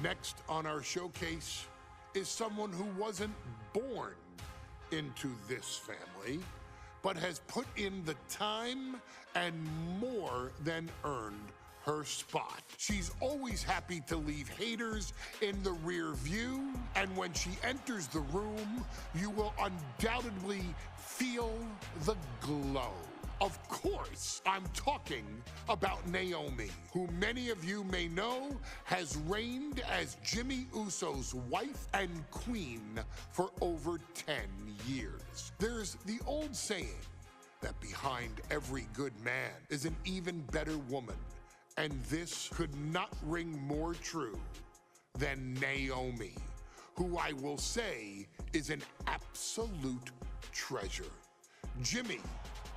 Next on our showcase is someone who wasn't born into this family, but has put in the time and more than earned her spot. She's always happy to leave haters in the rear view, and when she enters the room, you will undoubtedly feel the glow. Of course, I'm talking about Naomi, who many of you may know has reigned as Jimmy Uso's wife and queen for over 10 years. There's the old saying that behind every good man is an even better woman, and this could not ring more true than Naomi, who I will say is an absolute treasure. Jimmy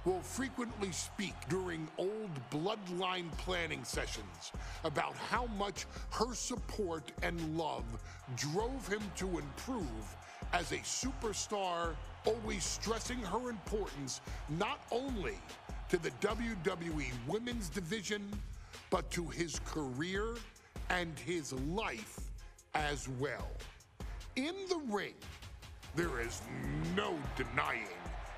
will frequently speak during old Bloodline planning sessions about how much her support and love drove him to improve as a superstar, always stressing her importance not only to the WWE Women's Division, but to his career and his life as well. In the ring, there is no denying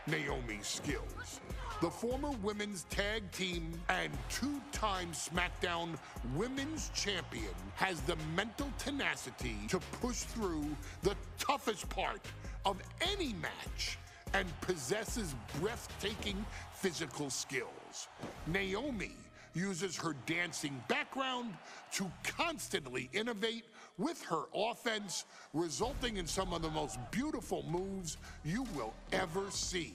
Naomi's skills. The former women's tag team and two-time SmackDown Women's Champion has the mental tenacity to push through the toughest part of any match and possesses breathtaking physical skills. Naomi uses her dancing background to constantly innovate with her offense, resulting in some of the most beautiful moves you will ever see,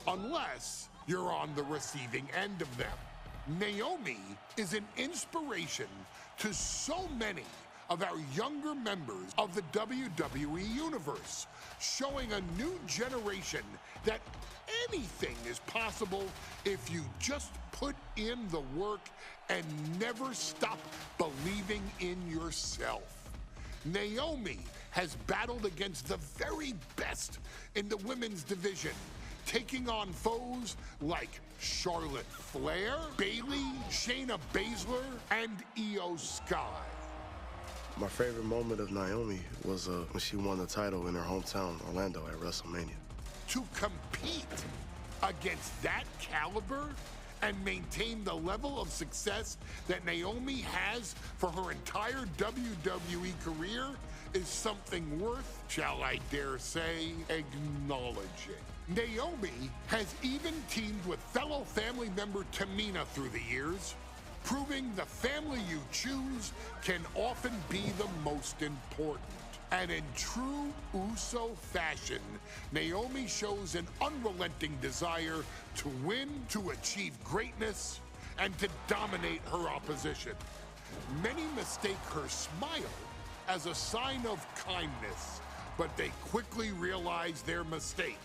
unless you're on the receiving end of them. Naomi is an inspiration to so many of our younger members of the WWE Universe, showing a new generation that anything is possible if you just put in the work and never stop believing in yourself. Naomi has battled against the very best in the women's division, taking on foes like Charlotte Flair, Bayley, Shayna Baszler, and Io Sky. My favorite moment of Naomi was when she won the title in her hometown, Orlando, at WrestleMania. To compete against that caliber and maintain the level of success that Naomi has for her entire WWE career is something worth, shall I dare say, acknowledging. Naomi has even teamed with fellow family member Tamina through the years, proving the family you choose can often be the most important. And in true Uso fashion, Naomi shows an unrelenting desire to win, to achieve greatness, and to dominate her opposition. Many mistake her smile as a sign of kindness, but they quickly realize their mistake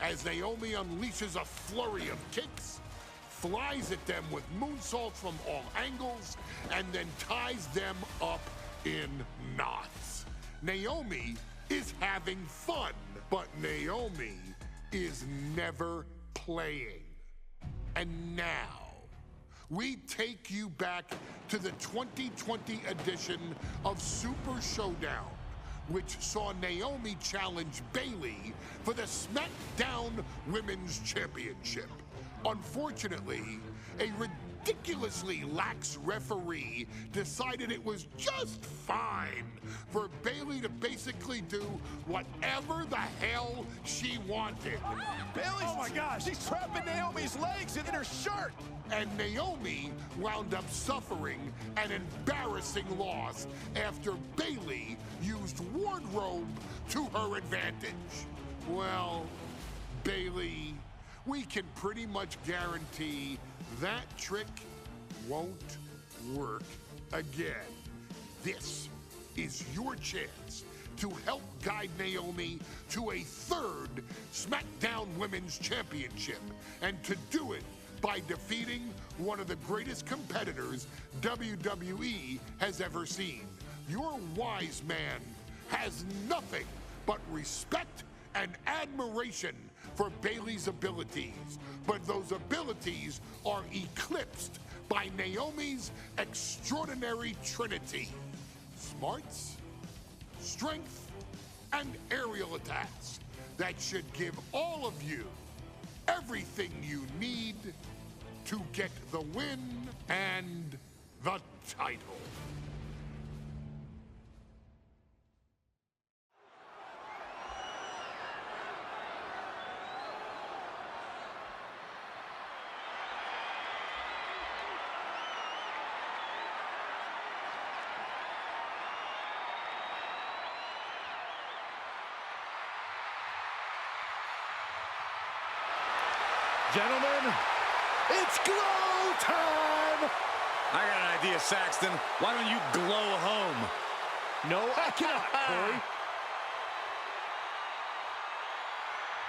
as Naomi unleashes a flurry of kicks, flies at them with moonsaults from all angles, and then ties them up in knots. Naomi is having fun, but Naomi is never playing. And now, we take you back to the 2020 edition of Super Showdown, which saw Naomi challenge Bayley for the SmackDown Women's Championship. Unfortunately, a ridiculously lax referee decided it was just fine for Bayley to basically do whatever the hell she wanted. Bayley's, oh my gosh, she's trapping Naomi's legs in her shirt. And Naomi wound up suffering an embarrassing loss after Bayley used wardrobe to her advantage. Well, Bayley, we can pretty much guarantee that trick won't work again. This is your chance to help guide Naomi to a third SmackDown Women's Championship, and to do it by defeating one of the greatest competitors WWE has ever seen. Your wise man has nothing but respect and admiration for Bayley's abilities, but those abilities are eclipsed by Naomi's extraordinary trinity: smarts, strength, and aerial attacks that should give all of you everything you need to get the win and the title. Gentlemen, it's glow time! I got an idea, Saxton. Why don't you glow home? No, I cannot, Corey.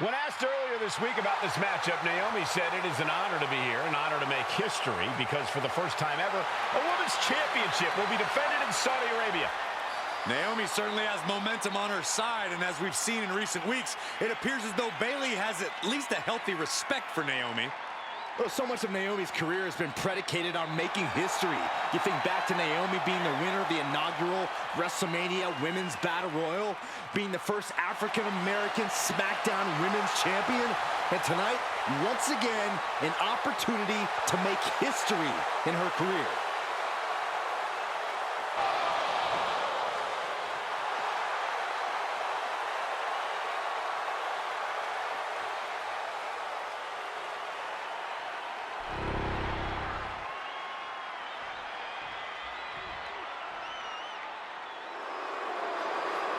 When asked earlier this week about this matchup, Naomi said it is an honor to be here, an honor to make history, because for the first time ever, a women's championship will be defended in Saudi Arabia. Naomi certainly has momentum on her side, and as we've seen in recent weeks, it appears as though Bayley has at least a healthy respect for Naomi. Well, so much of Naomi's career has been predicated on making history. You think back to Naomi being the winner of the inaugural WrestleMania Women's Battle Royal, being the first African-American SmackDown Women's Champion, and tonight, once again, an opportunity to make history in her career.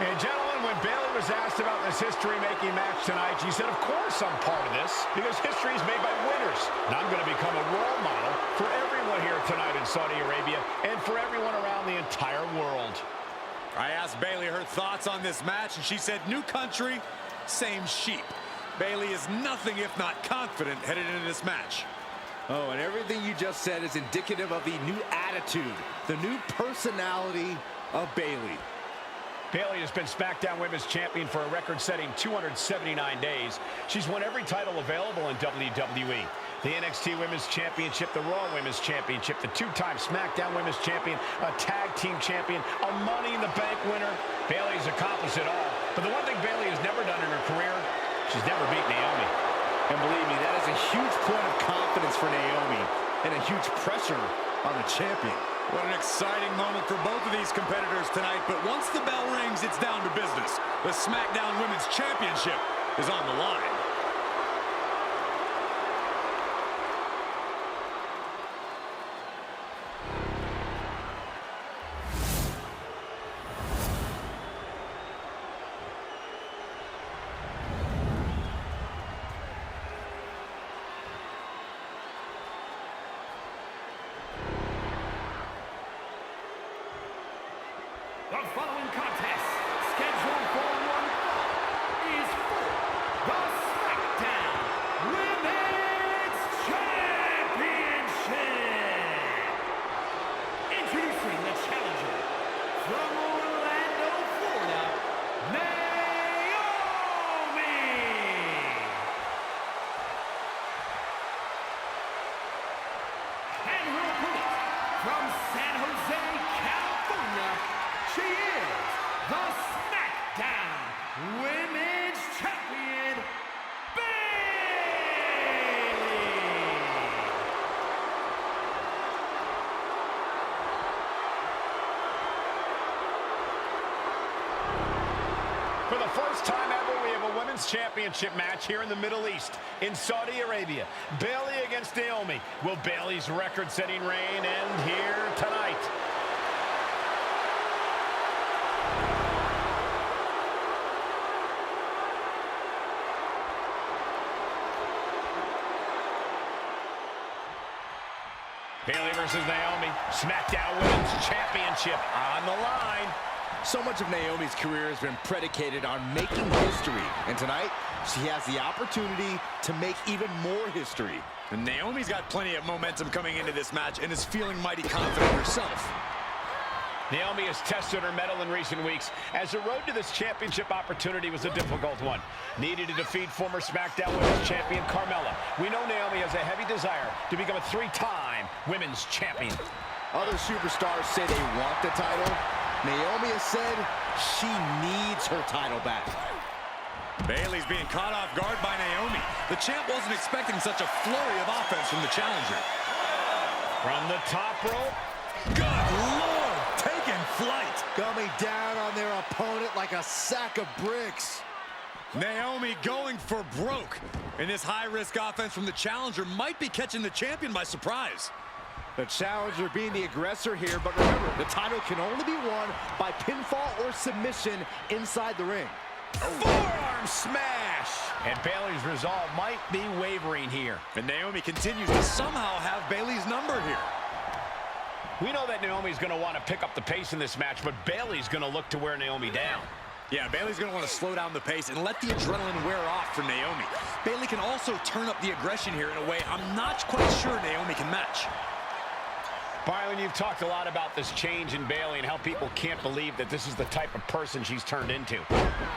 And gentlemen, when Bayley was asked about this history-making match tonight, she said, of course I'm part of this, because history is made by winners. And I'm going to become a role model for everyone here tonight in Saudi Arabia and for everyone around the entire world. I asked Bayley her thoughts on this match, and she said, new country, same sheep. Bayley is nothing if not confident headed into this match. Oh, and everything you just said is indicative of the new attitude, the new personality of Bayley. Bayley has been SmackDown Women's Champion for a record-setting 279 days. She's won every title available in WWE. The NXT Women's Championship, the Raw Women's Championship, the two-time SmackDown Women's Champion, a Tag Team Champion, a Money in the Bank winner. Bayley's accomplished it all. But the one thing Bayley has never done in her career, she's never beat Naomi. And believe me, that is a huge point of confidence for Naomi and a huge pressure on the champion. What an exciting moment for both of these competitors tonight, but once the bell rings, it's down to business. The SmackDown Women's Championship is on the line. The following contest, scheduled for one fall, is for the SmackDown Women's Championship. Introducing the challenger from Orlando, Florida, Naomi. And her opponent from San Jose, California, she is the SmackDown Women's Champion, Bayley! For the first time ever, we have a Women's Championship match here in the Middle East, in Saudi Arabia. Bayley against Naomi. Will Bayley's record-setting reign end here tonight? Bayley versus Naomi, SmackDown Women's Championship on the line. So much of Naomi's career has been predicated on making history, and tonight she has the opportunity to make even more history. And Naomi's got plenty of momentum coming into this match and is feeling mighty confident herself. Naomi has tested her mettle in recent weeks, as the road to this championship opportunity was a difficult one. Needed to defeat former SmackDown Women's Champion Carmella. We know Naomi has a heavy desire to become a three-time Women's Champion. Other superstars say they want the title. Naomi has said She needs her title back. Bayley's being caught off guard by Naomi. The champ wasn't expecting such a flurry of offense from the challenger. From the top rope. Good Lord, taking flight. Coming down on their opponent like a sack of bricks. Naomi going for broke. And this high-risk offense from the challenger might be catching the champion by surprise. The challenger being the aggressor here, but remember, the title can only be won by pinfall or submission inside the ring. Forearm smash! And Bayley's resolve might be wavering here. And Naomi continues to somehow have Bayley's number here. We know that Naomi's going to want to pick up the pace in this match, but Bayley's going to look to wear Naomi down. Yeah, Bayley's going to want to slow down the pace and let the adrenaline wear off for Naomi. Bayley can also turn up the aggression here in a way I'm not quite sure Naomi can match. Byron, you've talked a lot about this change in Bayley and how people can't believe that this is the type of person she's turned into.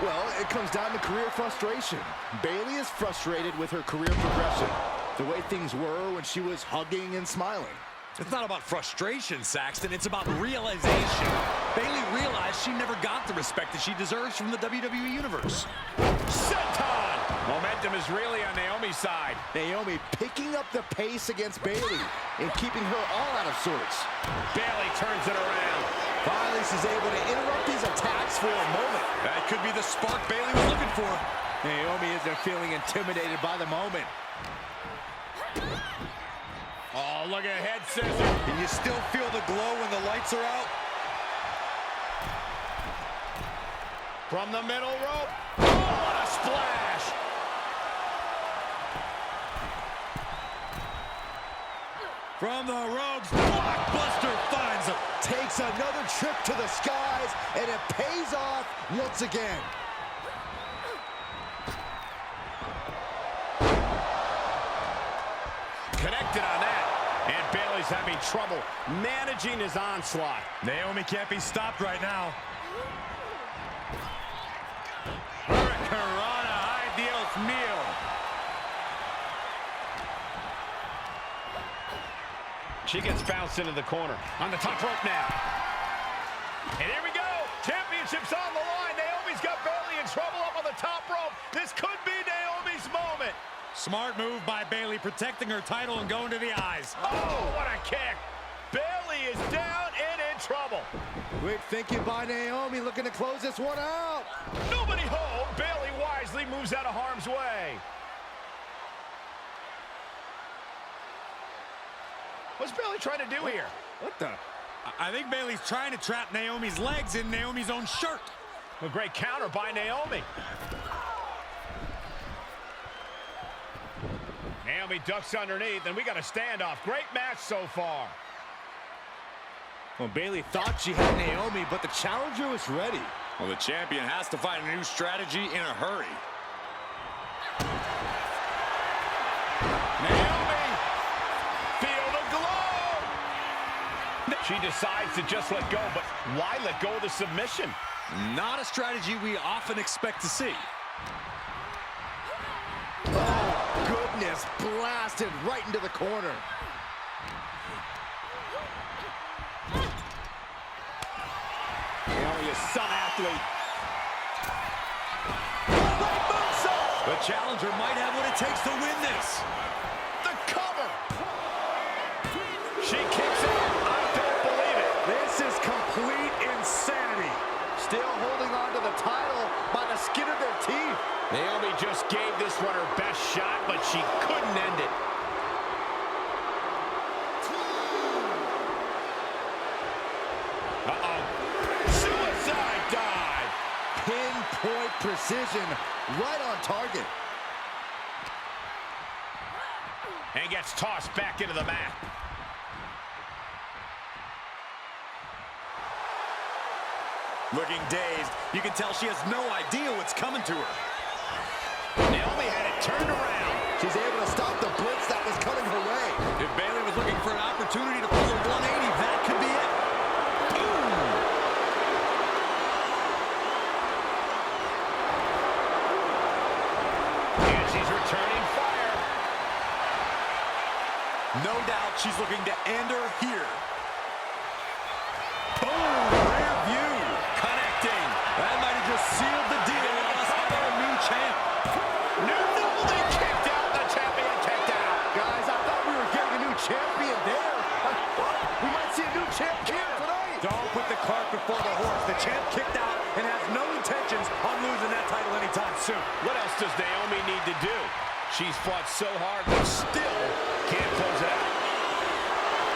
Well, it comes down to career frustration. Bayley is frustrated with her career progression, the way things were when she was hugging and smiling. It's not about frustration, Saxton. It's about realization. Bayley realized she never got the respect that she deserves from the WWE Universe. Senton! Momentum is really on Naomi's side. Naomi picking up the pace against Bayley and keeping her all out of sorts. Bayley turns it around. Finally, she's able to interrupt these attacks for a moment. That could be the spark Bayley was looking for. Naomi isn't feeling intimidated by the moment. Oh, look at head scissor. Can you still feel the glow when the lights are out? From the middle rope. Oh, what a splash. From the ropes, blockbuster finds him. Takes another trip to the skies, and it pays off once again. Connected on that. And Bayley's having trouble managing his onslaught. Naomi can't be stopped right now. Hurricanrana, ideal meal. She gets bounced into the corner. On the top rope now. And here we go. Championship's on the line. Naomi's got Bayley in trouble up on the top rope. This could be Naomi's moment. Smart move by Bayley, protecting her title and going to the eyes. Oh, what a kick. Bayley is down and in trouble. Quick thinking by Naomi, looking to close this one out. Nobody home. Bayley wisely moves out of harm's way. What's Bayley trying to do here? What the? I think Bayley's trying to trap Naomi's legs in Naomi's own shirt. A great counter by Naomi. Naomi ducks underneath, and we got a standoff. Great match so far. Well, Bayley thought she had Naomi, but the challenger was ready. Well, the champion has to find a new strategy in a hurry. Naomi, feel the glow. She decides to just let go, but why let go of the submission? Not a strategy we often expect to see. Goodness, blasted right into the corner. Naomi is some athlete. The challenger might have what it takes to win this. The cover. She kicks out. I don't believe it. This is complete insanity. Still holding on to the title by the skin of their teeth. Naomi just gave this one her best shot, but she couldn't end it. Uh-oh. Suicide dive. Pinpoint precision, right on target. And gets tossed back into the mat. Looking dazed, you can tell she has no idea what's coming to her. Naomi had it turned around. She's able to stop the blitz that was coming her way. If Bayley was looking for an opportunity to pull a 180, that could be it. And she's returning fire. No doubt she's looking to end her here. Boom! Rear view. Connecting. cart before the horse. The champ kicked out and has no intentions on losing that title anytime soon. What else does Naomi need to do? She's fought so hard, but still can't close it out.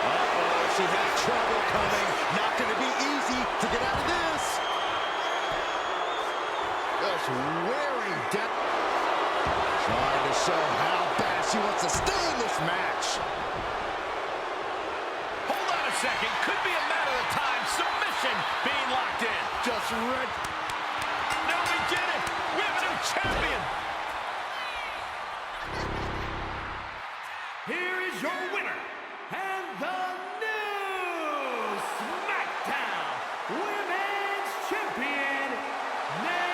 Uh-oh, she has trouble coming. Not going to be easy to get out of this. Just wearing down. Trying to show how bad she wants to stay in this match. Hold on a second. Could be a matter of time. Submission being locked in. Just red. No, we did it. We have a new champion. Here is your winner, and the new SmackDown Women's Champion, Naomi.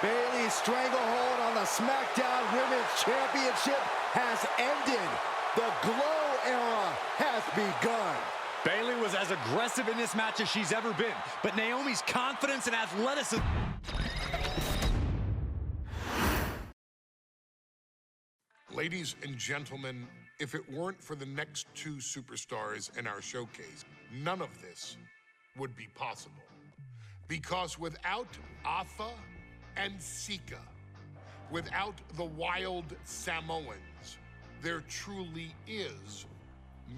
Bayley's stranglehold on the SmackDown Women's Championship has ended. The Glow era has begun. Bayley was as aggressive in this match as she's ever been, but Naomi's confidence and athleticism... Ladies and gentlemen, if it weren't for the next two superstars in our showcase, none of this would be possible. Because without Afa and Sika, without the Wild Samoans, there truly is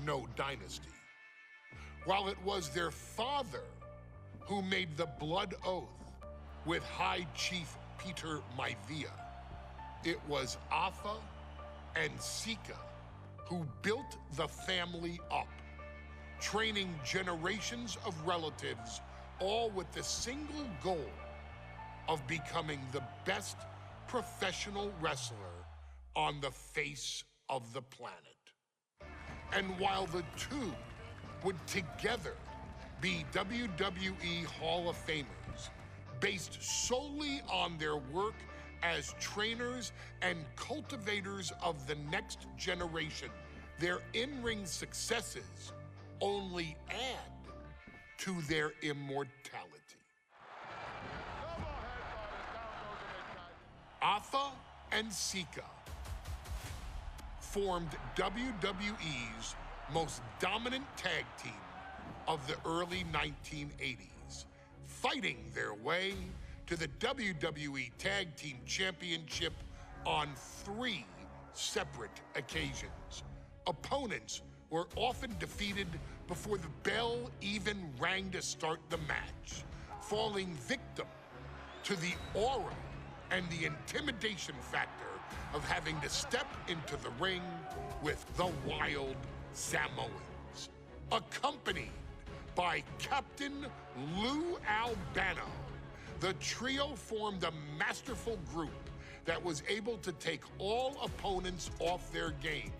no dynasty. While it was their father who made the blood oath with High Chief Peter Maivia, it was Afa and Sika who built the family up, training generations of relatives, all with the single goal of becoming the best professional wrestler on the face of the planet. And while the two would together be WWE Hall of Famers, based solely on their work as trainers and cultivators of the next generation, their in-ring successes only add to their immortality. Afa and Sika formed WWE's most dominant tag team of the early 1980s, fighting their way to the WWE Tag Team Championship on 3 separate occasions. Opponents were often defeated before the bell even rang to start the match, falling victim to the aura and the intimidation factor of having to step into the ring with the Wild Samoans, accompanied by Captain Lou Albano. The trio formed a masterful group that was able to take all opponents off their game,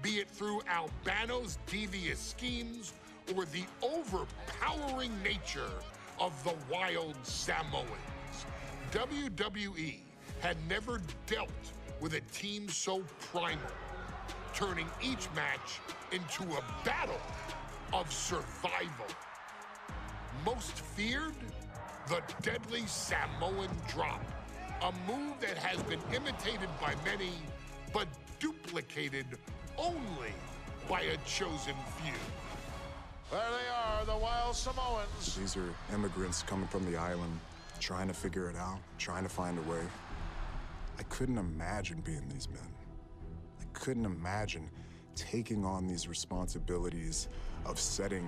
be it through Albano's devious schemes or the overpowering nature of the Wild Samoans. WWE had never dealt with a team so primal, turning each match into a battle of survival. Most feared, the deadly Samoan drop, a move that has been imitated by many, but duplicated only by a chosen few. There they are, the Wild Samoans. These are immigrants coming from the island, trying to figure it out, trying to find a way. I couldn't imagine being these men. I couldn't imagine taking on these responsibilities of setting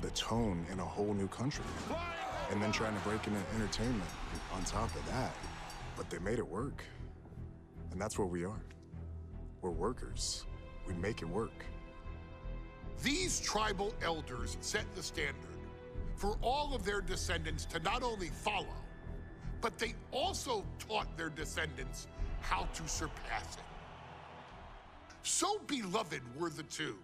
the tone in a whole new country, and then trying to break into entertainment on top of that. But they made it work. And that's what we are. We're workers. We make it work. These tribal elders set the standard for all of their descendants to not only follow, but they also taught their descendants how to surpass it. So beloved were the two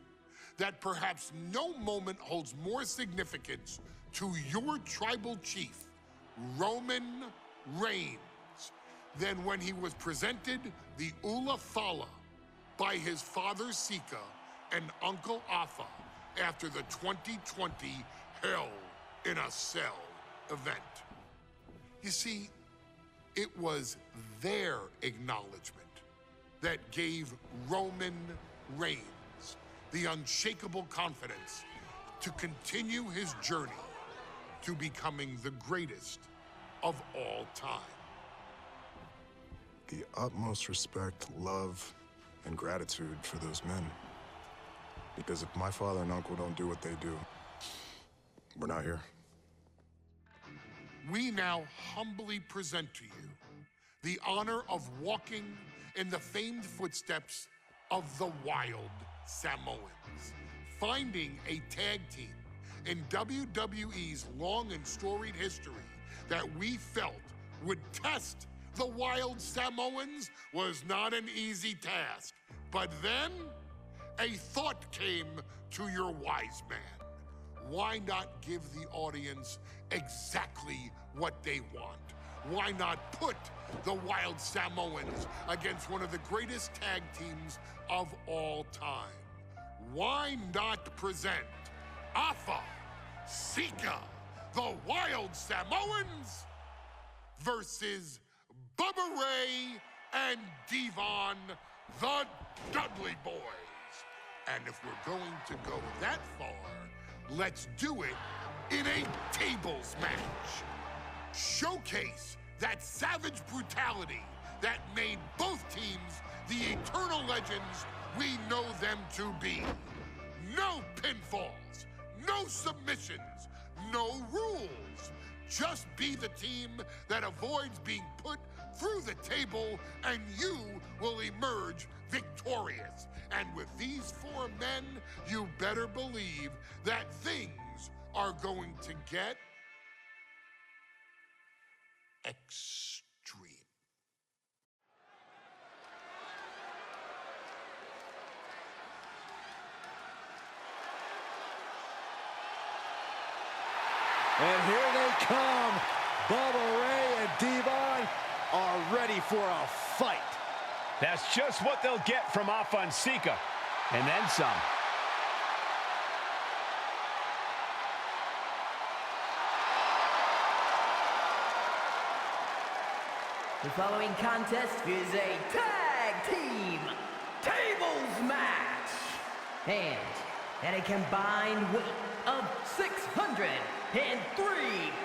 that perhaps no moment holds more significance to your tribal chief, Roman Reigns, than when he was presented the Ula Fala by his father Sika and Uncle Afa after the 2020 Hell in a Cell event. You see, it was their acknowledgement that gave Roman Reigns the unshakable confidence to continue his journey to becoming the greatest of all time. The utmost respect, love, and gratitude for those men. Because if my father and uncle don't do what they do, we're not here. We now humbly present to you the honor of walking in the famed footsteps of the Wild Samoans, finding a tag team in WWE's long and storied history that we felt would test the Wild Samoans was not an easy task. But then, a thought came to your wise man. Why not give the audience exactly what they want? Why not put the Wild Samoans against one of the greatest tag teams of all time? Why not present Afa, Sika, the Wild Samoans versus Bubba Ray and Devon, the Dudley Boys? And if we're going to go that far, let's do it in a tables match. Showcase that savage brutality that made both teams the eternal legends we know them to be. No pinfalls, no submissions, no rules. Just be the team that avoids being put through the table, and you will emerge victorious. And with these four men, you better believe that things are going to get extreme. And here they come. Bubba Ray and Devon are ready for a fight. That's just what they'll get from Afa and Sika, and then some. The following contest is a tag team tables match. And at a combined weight of 603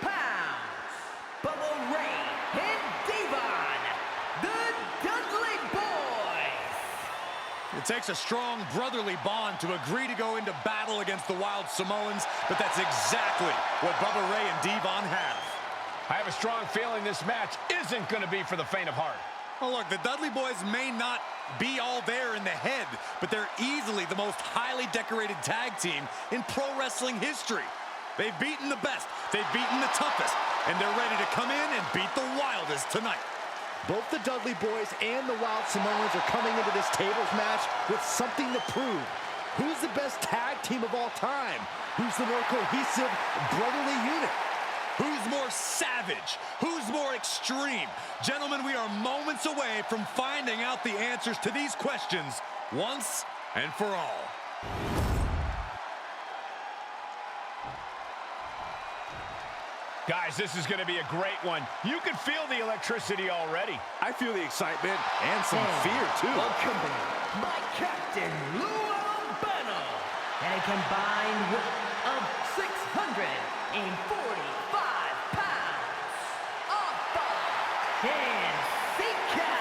pounds, Bubba Ray and Devon, the Dudley Boys. It takes a strong brotherly bond to agree to go into battle against the Wild Samoans, but that's exactly what Bubba Ray and Devon have. I have a strong feeling this match isn't going to be for the faint of heart. Well, look, the Dudley Boys may not be all there in the head, but they're easily the most highly decorated tag team in pro wrestling history. They've beaten the best, they've beaten the toughest, and they're ready to come in and beat the wildest tonight. Both the Dudley Boys and the Wild Samoans are coming into this tables match with something to prove. Who's the best tag team of all time? Who's the more cohesive brotherly unit? Who's more savage? Who's more extreme? Gentlemen, we are moments away from finding out the answers to these questions once and for all. Guys, this is going to be a great one. You can feel the electricity already. I feel the excitement and some fear, too. Accompanied by Captain Lou Albano at a combined weight of 645 pounds. Afa and Sika,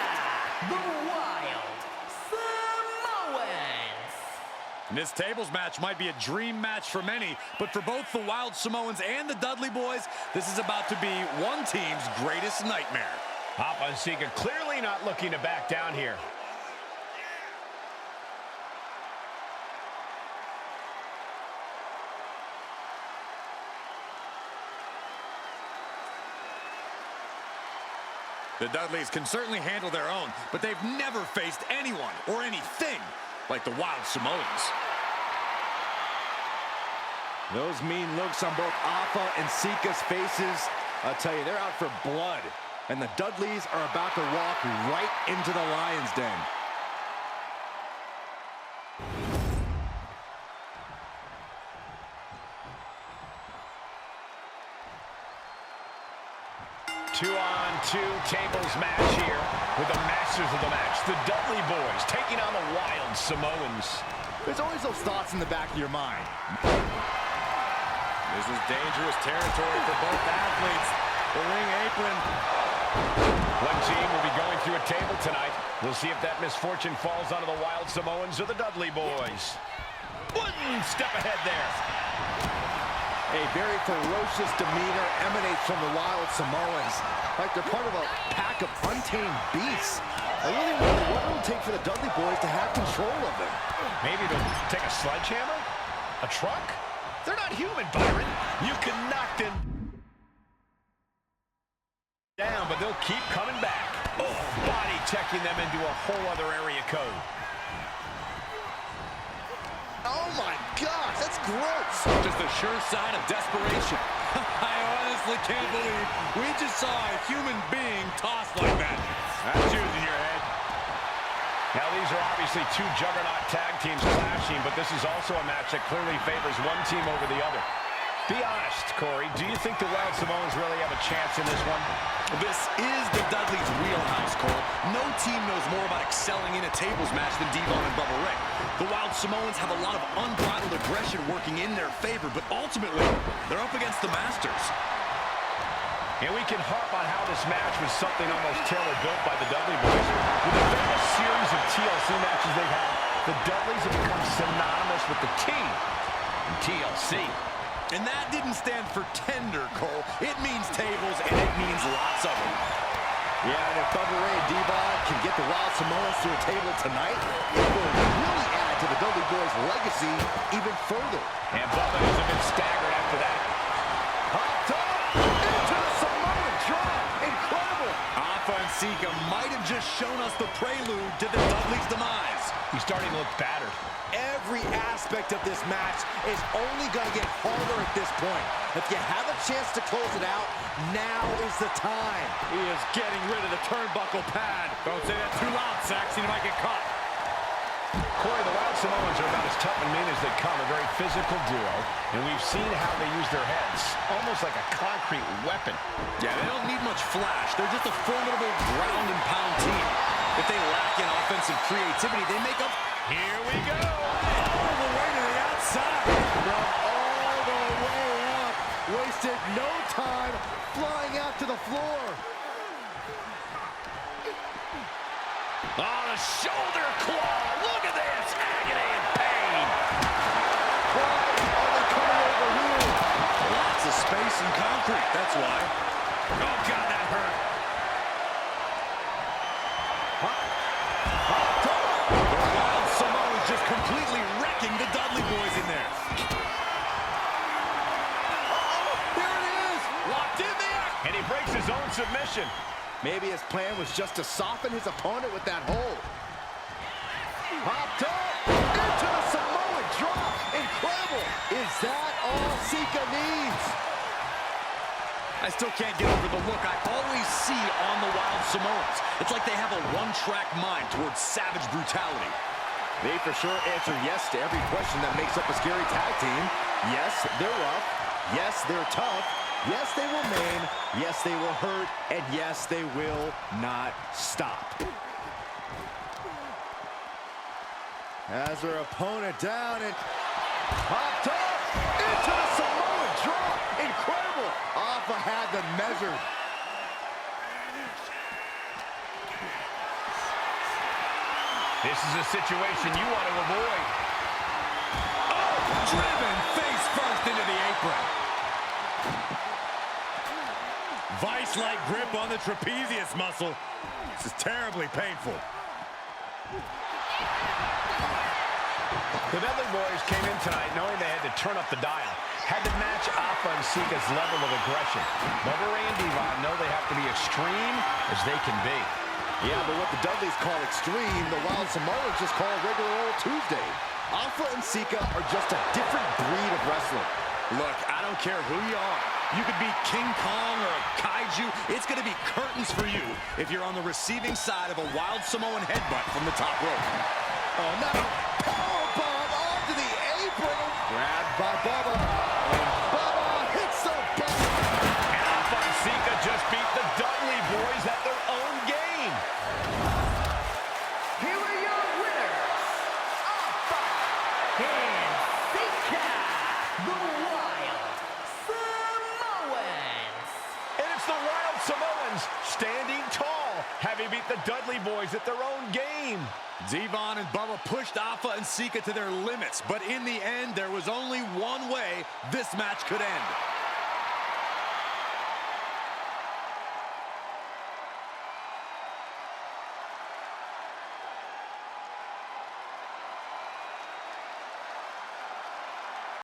the Wild Samoans. This tables match might be a dream match for many, but for both the Wild Samoans and the Dudley Boys, this is about to be one team's greatest nightmare. Afa and Sika clearly not looking to back down here. The Dudleys can certainly handle their own, but they've never faced anyone or anything like the Wild Samoans. Those mean looks on both Afa and Sika's faces, I'll tell you, they're out for blood. And the Dudleys are about to walk right into the lion's den. Two-on-two tables match here with the masters of the match, the Dudley Boys, taking on the Wild Samoans. There's always those thoughts in the back of your mind. This is dangerous territory for both athletes. The ring apron. One team will be going through a table tonight. We'll see if that misfortune falls onto the Wild Samoans or the Dudley Boys. One step ahead there. A very ferocious demeanor emanates from the Wild Samoans. Like they're part of a pack of untamed beasts. I really wonder what it will take for the Dudley Boys to have control of them. Maybe they'll take a sledgehammer? A truck? They're not human, Byron. You can knock them down, but they'll keep coming back. Oh, body checking them into a whole other area code. Oh my gosh, that's gross. Just a sure sign of desperation. I honestly can't believe we just saw a human being tossed like that. That's using your head. Now, these are obviously two juggernaut tag teams clashing, but this is also a match that clearly favors one team over the other. Be honest, Corey, do you think the Wild Samoans really have a chance in this one? This is the Dudley's wheelhouse, Cole. No team knows more about excelling in a tables match than Devon and Bubba Ray. The Wild Samoans have a lot of unbridled aggression working in their favor, but ultimately, they're up against the Masters. And we can harp on how this match was something almost tailor-built by the Dudley Boys. With the famous series of TLC matches they've had, the Dudleys have become synonymous with the team in TLC. And that didn't stand for tender, Cole. It means tables, and it means lots of them. Yeah, and if Bubba Ray and Devon can get the Wild Samoans to a table tonight, it will really add to the Dudley Boys' legacy even further. And Bubba is a bit staggered after that. Hopped up into the Samoan drop. Incredible. Alpha and Sika might have just shown us the prelude to the Dudley's demise. He's starting to look battered. Every aspect of this match is only going to get harder at this point. If you have a chance to close it out, now is the time. He is getting rid of the turnbuckle pad. Don't say that too loud, Saxon. You might get caught. Corey, the Wild Samoans are about as tough and mean as they come, a very physical duo, and we've seen how they use their heads, almost like a concrete weapon. Yeah, they don't need much flash. They're just a formidable ground and pound team. If they lack in offensive creativity, they make up. Here we go. All the way to the outside. Brought all the way up. Wasted no time flying out to the floor. Oh, the shoulder claw. Look at this. Agony and pain. Why are they coming over here? Lots of space and concrete. That's why. Oh, God, that hurt. The Wild Samoans just completely wrecking the Dudley Boys in there. Here it is. Locked in there. And he breaks his own submission. Maybe his plan was just to soften his opponent with that hold. Hopped up into the Samoan drop. Incredible. Is that all Sika needs? I still can't get over the look I always see on the Wild Samoans. It's like they have a one-track mind towards savage brutality. They for sure answer yes to every question that makes up a scary tag team. Yes, they're rough. Yes, they're tough. Yes, they will maim. Yes, they will hurt. And yes, they will not stop. As their opponent down and popped up into the Samoan drop. Incredible. Alpha had them measured. This is a situation you want to avoid. Oh, driven face first into the apron. Vice-like grip on the trapezius muscle. This is terribly painful. The Dudley Boys came in tonight knowing they had to turn up the dial. Had to match Alpha and Sika's level of aggression. Bubba Ray and Devon know they have to be extreme as they can be. Yeah, but what the Dudleys call extreme, the Wild Samoans just call regular old Tuesday. Alpha and Sika are just a different breed of wrestler. Look, I don't care who you are. You could be King Kong or a kaiju. It's going to be curtains for you if you're on the receiving side of a Wild Samoan headbutt from the top rope. Oh, no. Powerbomb onto the apron. Grabbed by Bubba. And Bubba hits the button. And Alpha and Sika just beat the Dudley Boys at their own game. Here are your winners, Alpha and Sika, the Wild the Dudley boys at their own game. Devon and Bubba pushed Alpha and Sika to their limits, but in the end, there was only one way this match could end.